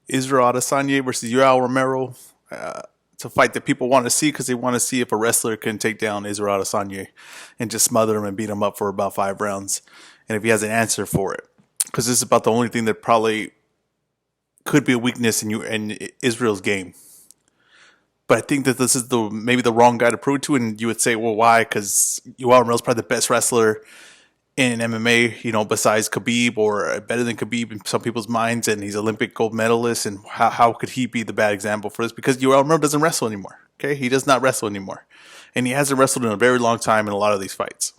Israel Adesanya versus Yoel Romero. It's a fight that people want to see because they want to see if a wrestler can take down Israel Adesanya and just smother him and beat him up for about 5 rounds, and if he has an answer for it. Because this is about the only thing that probably could be a weakness in Israel's game. But I think that this is maybe the wrong guy to prove it to, and you would say, well, why? Because Yoel Romero is probably the best wrestler in MMA, besides Khabib, or better than Khabib in some people's minds, and he's Olympic gold medalist. And how could he be the bad example for this? Because Yoel Romero doesn't wrestle anymore. Okay, he does not wrestle anymore, and he hasn't wrestled in a very long time in a lot of these fights.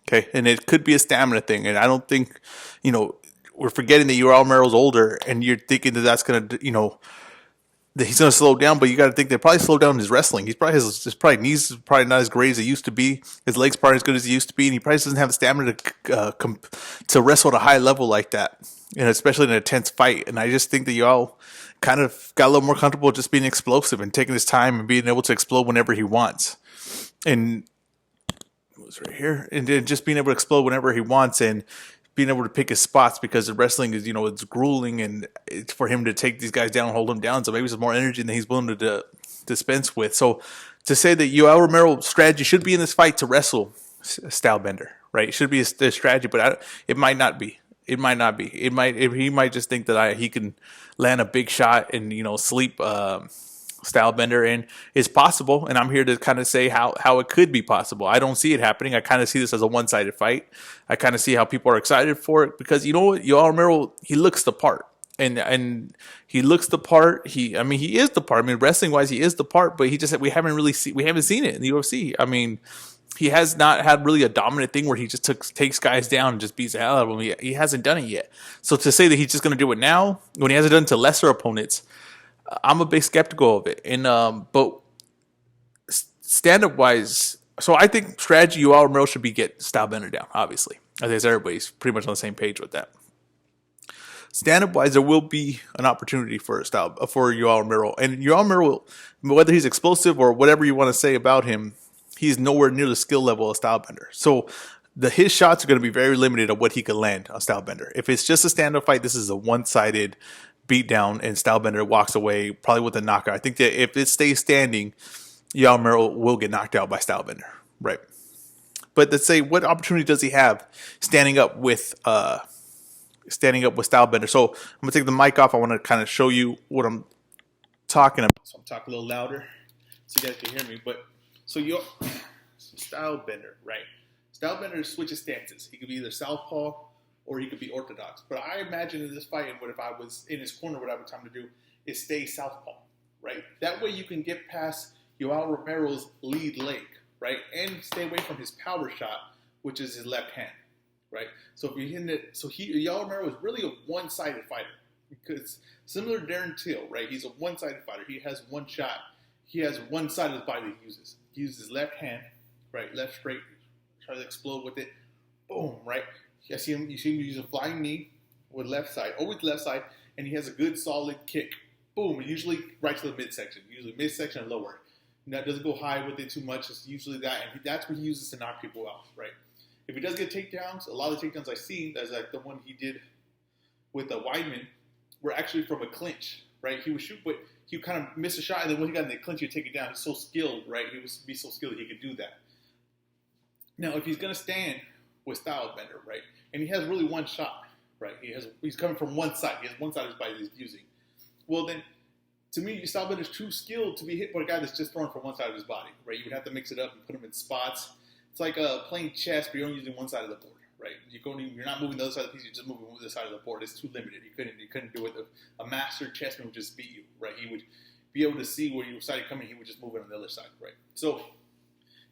Okay, and it could be a stamina thing, and I don't think, we're forgetting that Yoel Romero's older, and you're thinking that that's gonna, that he's going to slow down, but you got to think they probably slow down his wrestling. He's probably his probably knees probably not as great as they used to be. His legs probably as good as he used to be, and he probably doesn't have the stamina to wrestle at a high level like that, and especially in an intense fight. And I just think that y'all kind of got a little more comfortable just being explosive and taking his time and being able to explode whenever he wants. And it was right here, and then just being able to explode whenever he wants, and being able to pick his spots, because the wrestling is, it's grueling, and it's for him to take these guys down, hold them down. So maybe it's more energy than he's willing to dispense with. So to say that Yoel Romero's strategy should be in this fight to wrestle Stylebender, right? It should be a strategy, but it might not be. It might not be. He might just think that he can land a big shot and sleep Stylebender, and it's possible. And I'm here to kind of say how it could be possible. I don't see it happening. I kind of see this as a one-sided fight. I kind of see how people are excited for it, because you know what, Yoel Romero, he looks the part. And he looks the part. He is the part. I mean, wrestling wise, he is the part. But we haven't seen it in the UFC. I mean, he has not had really a dominant thing where he just takes guys down and just beats the hell out of them. He hasn't done it yet. So to say that he's just going to do it now, when he hasn't done it to lesser opponents, I'm a big skeptical of it. And but stand up wise, so I think strategy Yoel Romero should be get Stylebender down. Obviously, I think everybody's pretty much on the same page with that. Stand up wise, there will be an opportunity for Yoel Romero, and Yoel Romero, whether he's explosive or whatever you want to say about him, he's nowhere near the skill level of Stylebender. So his shots are going to be very limited of what he could land on Stylebender. If it's just a stand up fight, this is a one-sided beat down, and Stylebender walks away probably with a knockout. I think that if it stays standing, Yoel Romero will get knocked out by Stylebender, right? But let's say, what opportunity does he have standing up with Stylebender? So I'm gonna take the mic off. I want to kind of show you what I'm talking about. So I'm talking a little louder so you guys can hear me. But so Stylebender, right? Stylebender switches stances. He could be either southpaw or he could be orthodox. But I imagine in this fight, and what if I was in his corner, what I would tell him to do is stay southpaw, right? That way you can get past Yoel Romero's lead leg, right? And stay away from his power shot, which is his left hand, right? So if you're hitting it, Yoel Romero is really a one-sided fighter, because similar to Darren Till, right? He's a one-sided fighter. He has one shot. He has one side of the body that he uses. He uses his left hand, right? Left straight, try to explode with it. Boom, right? You see him use a flying knee with left side, always left side, and he has a good solid kick. Boom, usually right to the midsection, usually midsection and lower. That doesn't go high with it too much. It's usually that, and that's what he uses to knock people out, right? If he does get takedowns, a lot of the takedowns I've seen, that's like the one he did with Weidman, were actually from a clinch, right? He would shoot, but he would kind of miss a shot, and then when he got in the clinch, he'd take it down. He's so skilled, right? He would be so skilled he could do that. Now, if he's going to stand with Stylebender, right, and he has really one shot, right? He's coming from one side. He has one side of his body that he's using. Well, then, to me, Stylebender is too skilled to be hit by a guy that's just throwing from one side of his body, right? You would have to mix it up and put him in spots. It's like playing chess, but you're only using one side of the board, right? You're not moving the other side of the piece. You're just moving the side of the board. It's too limited. You couldn't do it. A master chessman would just beat you, right? He would be able to see where your side coming. He would just move it on the other side, right? So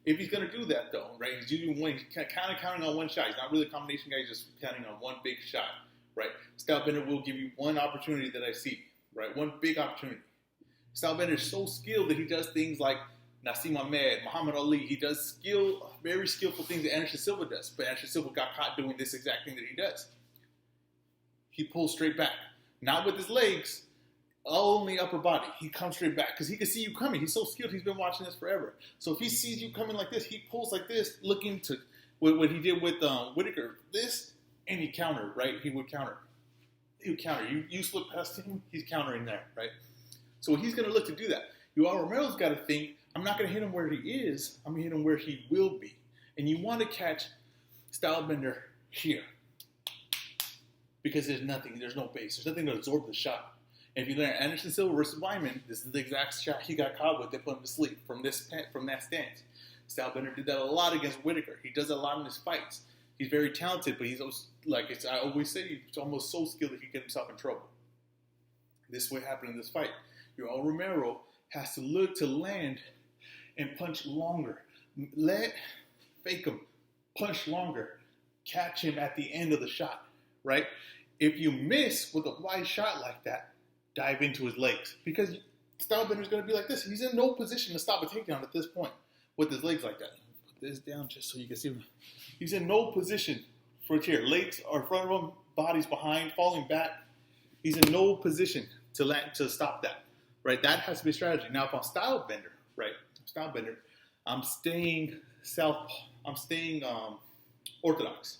if he's going to do that, though, right, he's using one. He's kind of counting on one shot. He's not really a combination guy. He's just counting on one big shot, right? Stylebender will give you one opportunity that I see, right? One big opportunity. Stylebender is so skilled that he does things like Naseem Ahmed, Muhammad Ali. He does very skillful things that Anderson Silva does. But Anderson Silva got caught doing this exact thing that he does. He pulls straight back. Not with his legs, only upper body. He comes straight back because he can see you coming. He's so skilled. He's been watching this forever. So if he sees you coming like this, he pulls like this, looking to what he did with Whitaker, this, and he countered, right? He would counter. he'll counter. You slip past him, he's countering there, right? So he's going to look to do that. Yoel Romero's got to think, I'm not going to hit him where he is. I'm going to hit him where he will be. And you want to catch Stylebender here because there's nothing. There's no base. There's nothing to absorb the shot. And if you learn Anderson Silva versus Wyman, this is the exact shot he got caught with. They put him to sleep from that stance. Stylebender did that a lot against Whitaker. He does that a lot in his fights. He's very talented, but he's I always say, he's almost so skilled that he gets himself in trouble. This is what happened in this fight. Yoel Romero has to look to land and punch longer. Fake him, punch longer, catch him at the end of the shot, right? If you miss with a wide shot like that, dive into his legs. Because Stylebender's going to be like this. He's in no position to stop a takedown at this point with his legs like that. Put this down just so you can see him. He's in no position for it here. Legs are in front of him, body's behind, falling back. He's in no position to stop that, right? That has to be a strategy. Now, if I'm Stylebender, right? I'm staying southpaw. I'm staying orthodox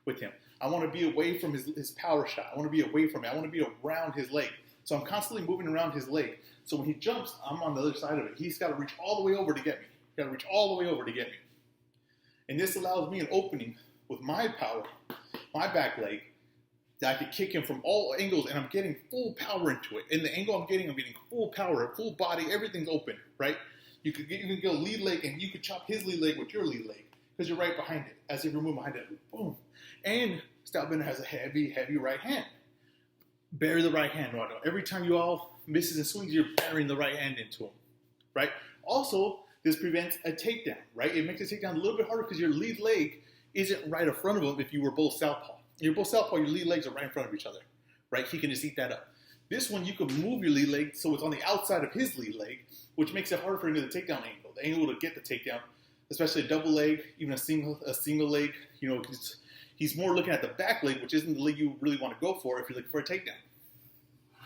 with him. I want to be away from his power shot. I want to be away from it. I want to be around his leg. So I'm constantly moving around his leg. So when he jumps, I'm on the other side of it. He's got to reach all the way over to get me. He's got to reach all the way over to get me. And this allows me an opening with my power, my back leg, that I could kick him from all angles, and I'm getting full power into it. In the angle I'm getting full power, full body, everything's open, right? You can get a lead leg, and you could chop his lead leg with your lead leg because you're right behind it. As if you're moving behind it, boom. And Stylebender has a heavy, heavy right hand. Bury the right hand, Rondo. Every time you all misses and swings, you're burying the right hand into him, right? Also, this prevents a takedown, right? It makes a takedown a little bit harder because your lead leg isn't right in front of him if you were both southpaw. You're both southpaw, your lead legs are right in front of each other, right? He can just eat that up. This one, you can move your lead leg so it's on the outside of his lead leg, which makes it harder for him to the takedown angle. The angle to get the takedown, especially a double leg, even a single leg, he's more looking at the back leg, which isn't the leg you really want to go for if you're looking for a takedown.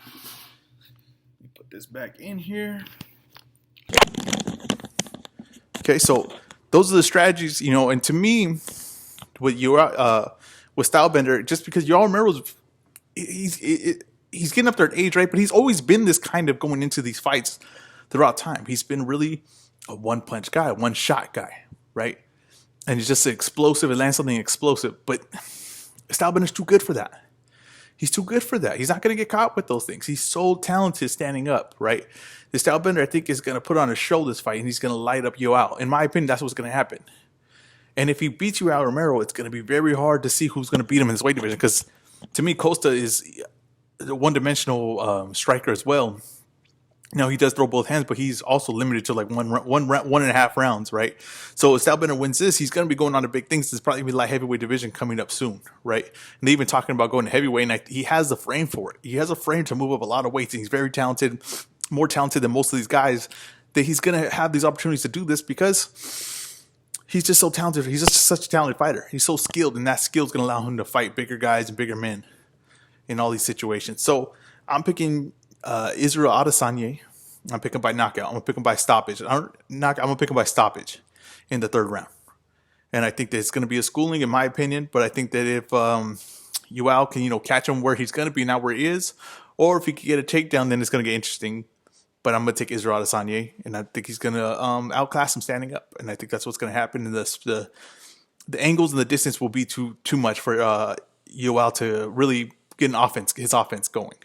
Let me put this back in here. Okay, so those are the strategies, and to me, with Stylebender, just because Yoel Romero's, he's getting up there in age, right? But he's always been this kind of going into these fights throughout time. He's been really a one-punch guy, a one-shot guy, right? And he's just explosive and lands something explosive. But Stylebender's too good for that. He's too good for that. He's not going to get caught with those things. He's so talented standing up, right? The Stylebender, I think, is going to put on a show this fight, and he's going to light up Yoel. In my opinion, that's what's going to happen. And if he beats Yoel Romero, it's going to be very hard to see who's going to beat him in this weight division because, to me, Costa is a one-dimensional striker as well. Now, he does throw both hands, but he's also limited to like one and a half rounds, right? So if Stylebender wins this, he's going to be going on to big things. There's probably going to be light heavyweight division coming up soon, right? And they're even talking about going to heavyweight, and he has the frame for it. He has a frame to move up a lot of weights, and he's very talented, more talented than most of these guys, that he's going to have these opportunities to do this because he's just so talented. He's just such a talented fighter. He's so skilled, and that skill is going to allow him to fight bigger guys and bigger men in all these situations. So I'm picking Israel Adesanya. I'm picking by knockout. I'm going to pick him by stoppage. I'm going to pick him by stoppage in the third round. And I think that it's going to be a schooling, in my opinion. But I think that if Yoel can, catch him where he's going to be, not where he is, or if he can get a takedown, then it's going to get interesting. But I'm going to take Israel Adesanya, and I think he's going to outclass him standing up. And I think that's what's going to happen. And the angles and the distance will be too much for Yoel to really get his offense going.